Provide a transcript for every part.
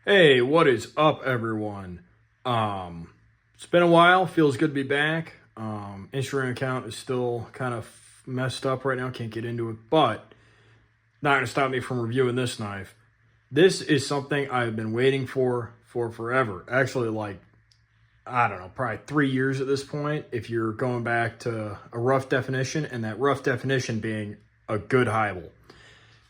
Hey, what is up, everyone? It's been a while. Feels good to be back. Instagram account is still kind of messed up right now. Can't get into it, but not gonna stop me from reviewing this knife. This is something I've been waiting for forever. Actually, like I don't know, probably 3 years at this point. If you're going back to a rough definition, and that rough definition being a good Heibel.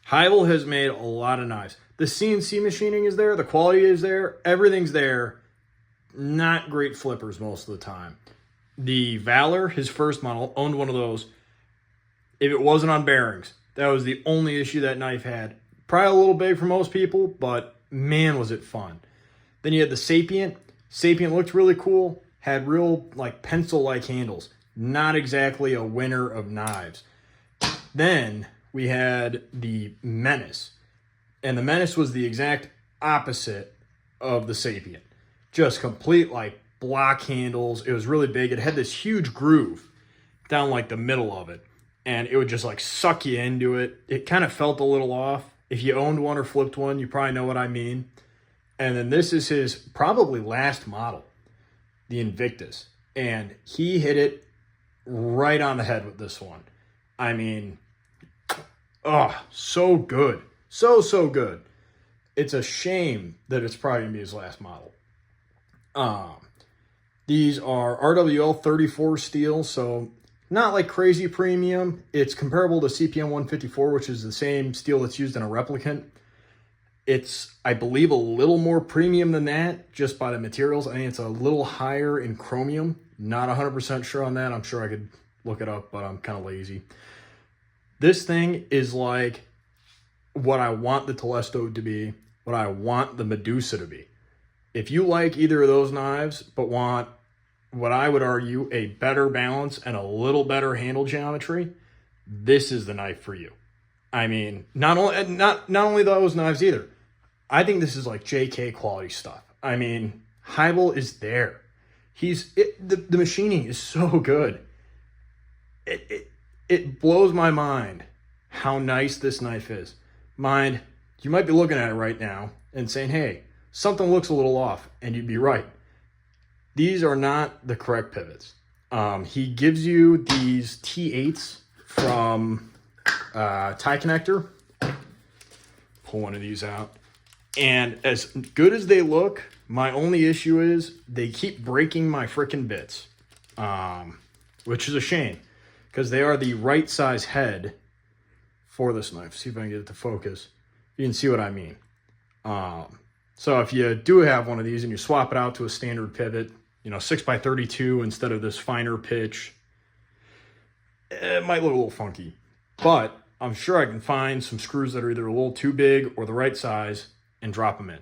Heibel has made a lot of knives. The CNC machining is there, the quality is there, everything's there. Not great flippers most of the time. The Valor, his first model, owned one of those. If it wasn't on bearings, that was the only issue that knife had. Probably a little big for most people, but man, was it fun. Then you had the Sapient. Sapient looked really cool, had real like pencil-like handles. Not exactly a winner of knives. Then we had the Menace. And the Menace was the exact opposite of the Sapient. Just complete like block handles. It was really big. It had this huge groove down like the middle of it. And it would just like suck you into it. It kind of felt a little off. If you owned one or flipped one, you probably know what I mean. And then this is his probably last model, the Invictus. And he hit it right on the head with this one. I mean, oh, so good. So good. It's a shame that it's probably going to be his last model. These are RWL 34 steel, so not like crazy premium. It's comparable to CPM 154, which is the same steel that's used in a replicant. It's, I believe, a little more premium than that just by the materials. I think it's a little higher in chromium. Not 100% sure on that. I'm sure I could look it up, but I'm kind of lazy. This thing is like what I want the Telesto to be, what I want the Medusa to be. If you like either of those knives, but want what I would argue a better balance and a little better handle geometry, this is the knife for you. I mean, not only those knives either. I think this is like JK quality stuff. I mean, Heibel is there. The machining is so good. It blows my mind how nice this knife is. Mind, you might be looking at it right now and saying, hey, something looks a little off, and you'd be right. These are not the correct pivots. He gives you these T8s from Tie Connector. Pull one of these out. And as good as they look, my only issue is they keep breaking my frickin' bits, which is a shame because they are the right size head for this knife. See if I can get it to focus. You can see what I mean. So if you do have one of these and you swap it out to a standard pivot, 6x32 instead of this finer pitch, it might look a little funky. But I'm sure I can find some screws that are either a little too big or the right size and drop them in.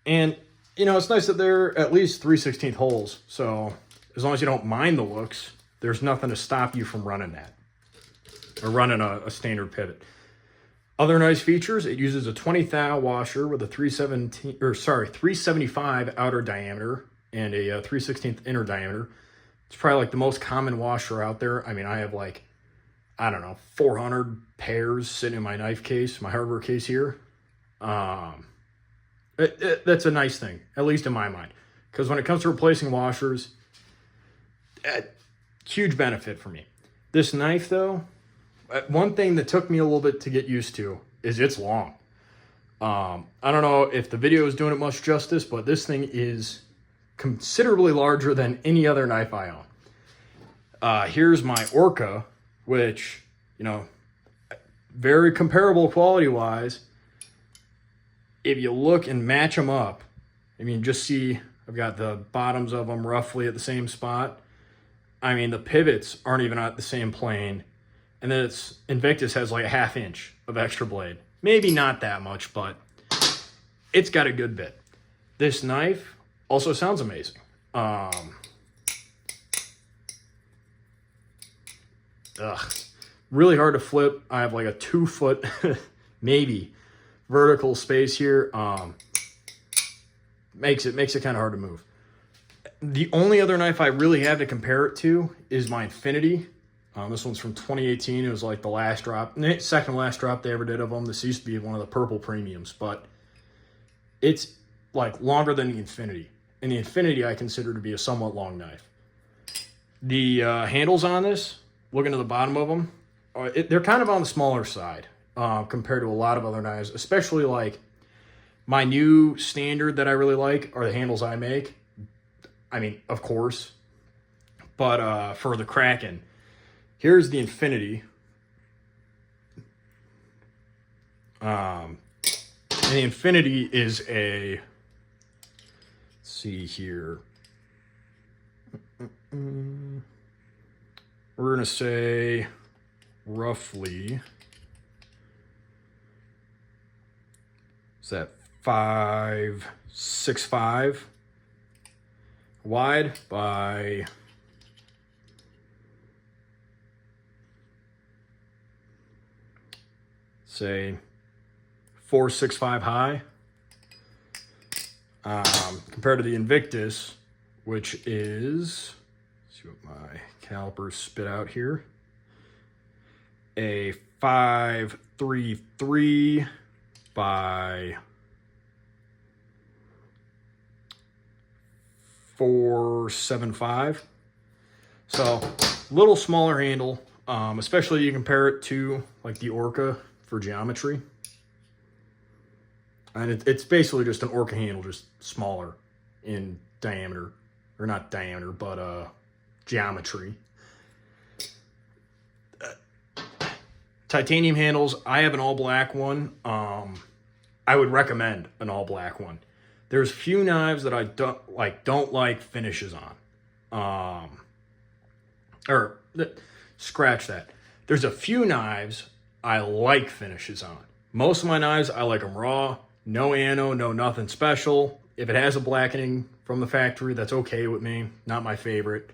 And, it's nice that they're at least 3/16 holes. So as long as you don't mind the looks, there's nothing to stop you from running that. Or running a standard pivot. Other nice features, it uses a 20 thou washer with a 375 outer diameter and a 3/16 inner diameter. It's probably like the most common washer out there. I mean, I have 400 pairs sitting in my knife case, my hardware case here. That's a nice thing, at least in my mind. Because when it comes to replacing washers, huge benefit for me. This knife, though, one thing that took me a little bit to get used to is it's long. I don't know if the video is doing it much justice, but this thing is considerably larger than any other knife I own. Here's my Orca, which, very comparable quality-wise. If you look and match them up, just see I've got the bottoms of them roughly at the same spot. The pivots aren't even at the same plane. And then Invictus has like a 1/2 inch of extra blade. Maybe not that much, but it's got a good bit. This knife also sounds amazing. Really hard to flip. I have like a 2 foot, maybe, vertical space here. Makes it kind of hard to move. The only other knife I really have to compare it to is my Infinity. This one's from 2018. It was like the last drop, second last drop they ever did of them. This used to be one of the purple premiums, but it's like longer than the Infinity. And the Infinity I consider to be a somewhat long knife. The handles on this, looking to the bottom of them, they're kind of on the smaller side compared to a lot of other knives, especially like my new standard that I really like are the handles I make. I mean, of course, but for the Kraken, here's the Infinity. And the Infinity is a, let's see here. We're going to say roughly, is that 5'6" wide by say 4'6" high, compared to the Invictus, which is, let's see what my calipers spit out here, a 5'3" by 4'7". So a little smaller handle, especially you compare it to like the Orca for geometry. And it's basically just an Orca handle, just smaller in diameter, or not diameter, but geometry. Titanium handles, I have an all black one. I would recommend an all black one. There's few knives that I don't like finishes on. Scratch that. There's a few knives I like finishes on. Most of my knives, I like them raw, no ano, no nothing special. If it has a blackening from the factory, that's okay with me. Not my favorite.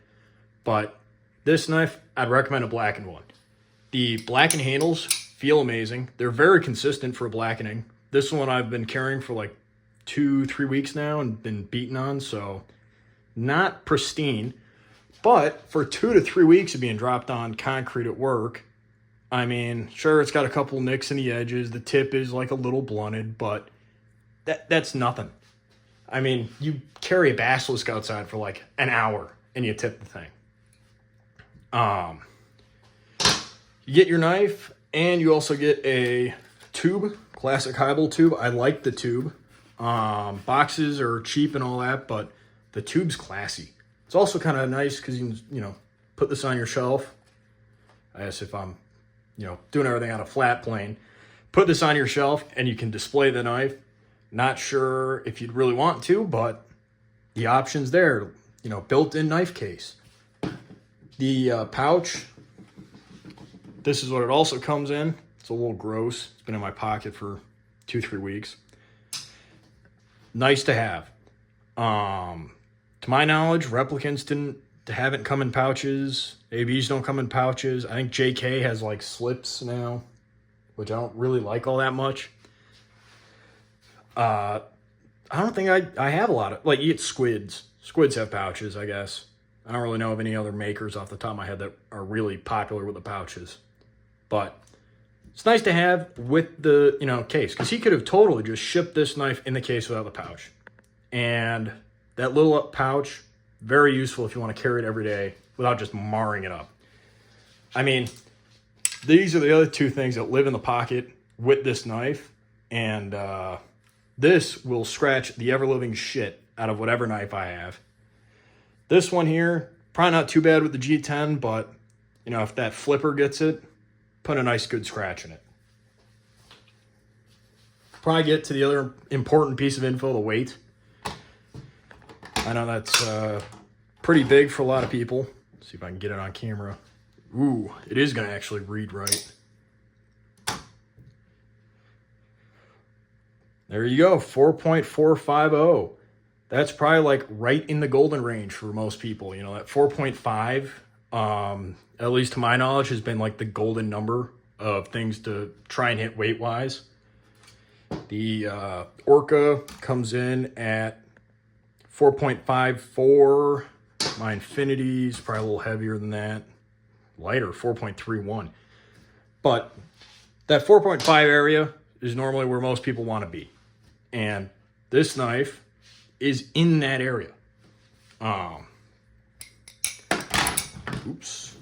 But this knife, I'd recommend a blackened one. The blackened handles feel amazing. They're very consistent for a blackening. This one I've been carrying for like 2-3 weeks now and been beaten on, so not pristine. But for 2 to 3 weeks of being dropped on concrete at work, I mean, sure, it's got a couple nicks in the edges. The tip is like a little blunted, but that's nothing. I mean, you carry a basilisk outside for like an hour and you tip the thing. You get your knife, and you also get a tube, classic Heibel tube. I like the tube. Boxes are cheap and all that, but the tube's classy. It's also kind of nice because you can, put this on your shelf. I guess if I'm, doing everything on a flat plane, put this on your shelf and you can display the knife. Not sure if you'd really want to, but the option's there. Built-in knife case. The pouch. This is what it also comes in. It's a little gross. It's been in my pocket for 2-3 weeks. Nice to have. To my knowledge, replicants haven't come in pouches. ABs don't come in pouches. I think JK has like slips now, which I don't really like all that much. I don't think I have a lot of, like, you get squids. Squids have pouches, I guess. I don't really know of any other makers off the top of my head that are really popular with the pouches. But it's nice to have with the, case. Because he could have totally just shipped this knife in the case without the pouch. And that little pouch, very useful if you want to carry it every day without just marring it up. I mean, these are the other two things that live in the pocket with this knife. And this will scratch the ever-living shit out of whatever knife I have. This one here, probably not too bad with the G10, but, if that flipper gets it, put a nice good scratch in it. Probably get to the other important piece of info, the weight. I know that's pretty big for a lot of people. Let's see if I can get it on camera. Ooh, it is going to actually read right. There you go, 4.450. That's probably like right in the golden range for most people. That 4.5, at least to my knowledge, has been like the golden number of things to try and hit weight-wise. The Orca comes in at 4.54. My Infinity's probably a little heavier than that. Lighter, 4.31. But that 4.5 area is normally where most people want to be. And This knife is in that area. Oops.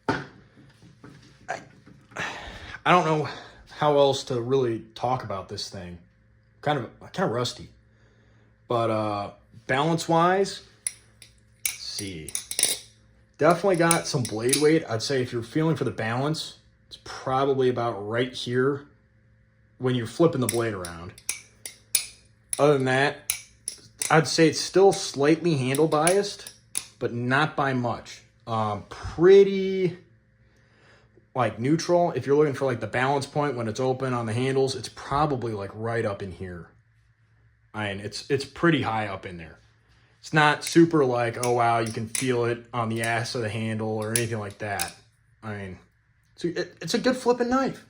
I don't know how else to really talk about this thing. Kind of rusty. But balance-wise, let's see. Definitely got some blade weight. I'd say if you're feeling for the balance, it's probably about right here when you're flipping the blade around. Other than that, I'd say it's still slightly handle biased, but not by much. Pretty like neutral. If you're looking for like the balance point when it's open on the handles, it's probably like right up in here. I mean, it's pretty high up in there. It's not super like, oh wow, you can feel it on the ass of the handle or anything like that. I mean, it's a good flipping knife.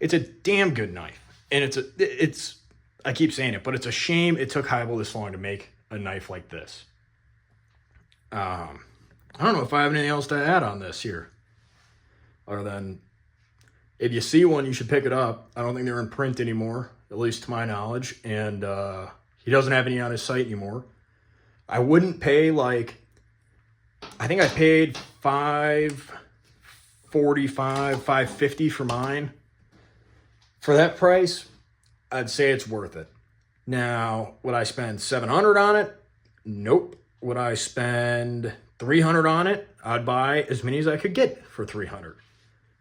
It's a damn good knife. And it's I keep saying it, but it's a shame it took Heibel this long to make a knife like this. I don't know if I have anything else to add on this here. Other than, if you see one, you should pick it up. I don't think they're in print anymore, at least to my knowledge. And he doesn't have any on his site anymore. I wouldn't pay like, I think I paid $545, $550 for mine. For that price, I'd say it's worth it. Now, would I spend $700 on it? Nope. Would I spend $300 on it? I'd buy as many as I could get for $300.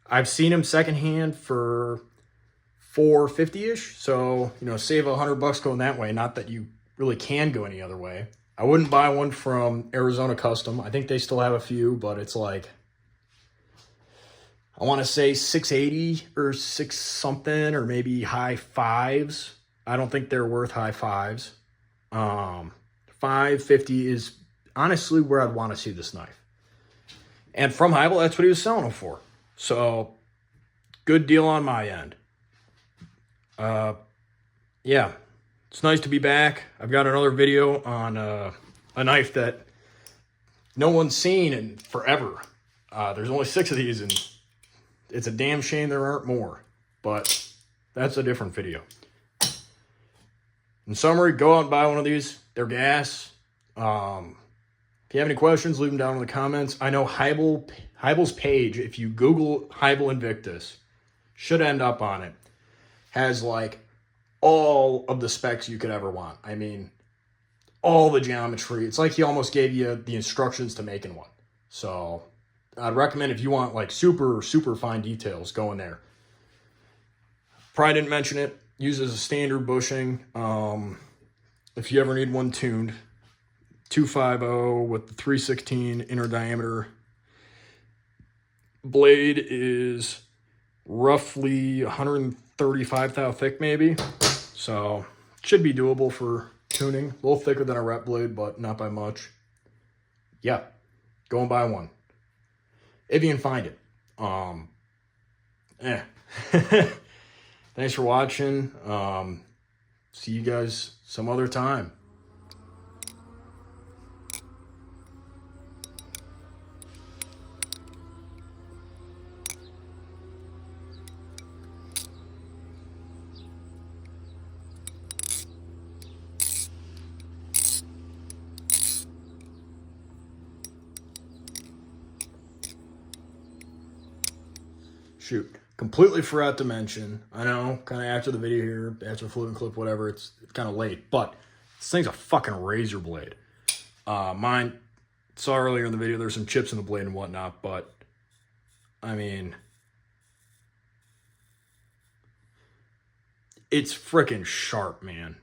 I've seen them secondhand for $450-ish. So, save $100 going that way. Not that you really can go any other way. I wouldn't buy one from Arizona Custom. I think they still have a few, but it's like, I want to say $680 or $6 something, or maybe high fives. I don't think they're worth high fives. $550 is honestly where I'd want to see this knife. And from Heibel, that's what he was selling them for. So, good deal on my end. Yeah, it's nice to be back. I've got another video on a knife that no one's seen in forever. There's only 6 of these, and it's a damn shame there aren't more. But that's a different video. In summary, go out and buy one of these. They're gas. If you have any questions, leave them down in the comments. I know Heibel's page, if you Google Heibel Invictus, should end up on it, has like all of the specs you could ever want. I mean, all the geometry. It's like he almost gave you the instructions to making one. So I'd recommend, if you want like super, super fine details, go in there. Probably didn't mention it. Uses a standard bushing. If you ever need one tuned, 250 with the 316 inner diameter. Blade is roughly 135 thou thick maybe. So should be doable for tuning. A little thicker than a rep blade, but not by much. Yeah, go and buy one. If you can find it. Thanks for watching. See you guys some other time. Shoot, completely forgot to mention. I know, kind of after the video here, after the flipping clip, whatever, it's kind of late, but this thing's a fucking razor blade. Mine, saw earlier in the video, there's some chips in the blade and whatnot, but, I mean, it's freaking sharp, man.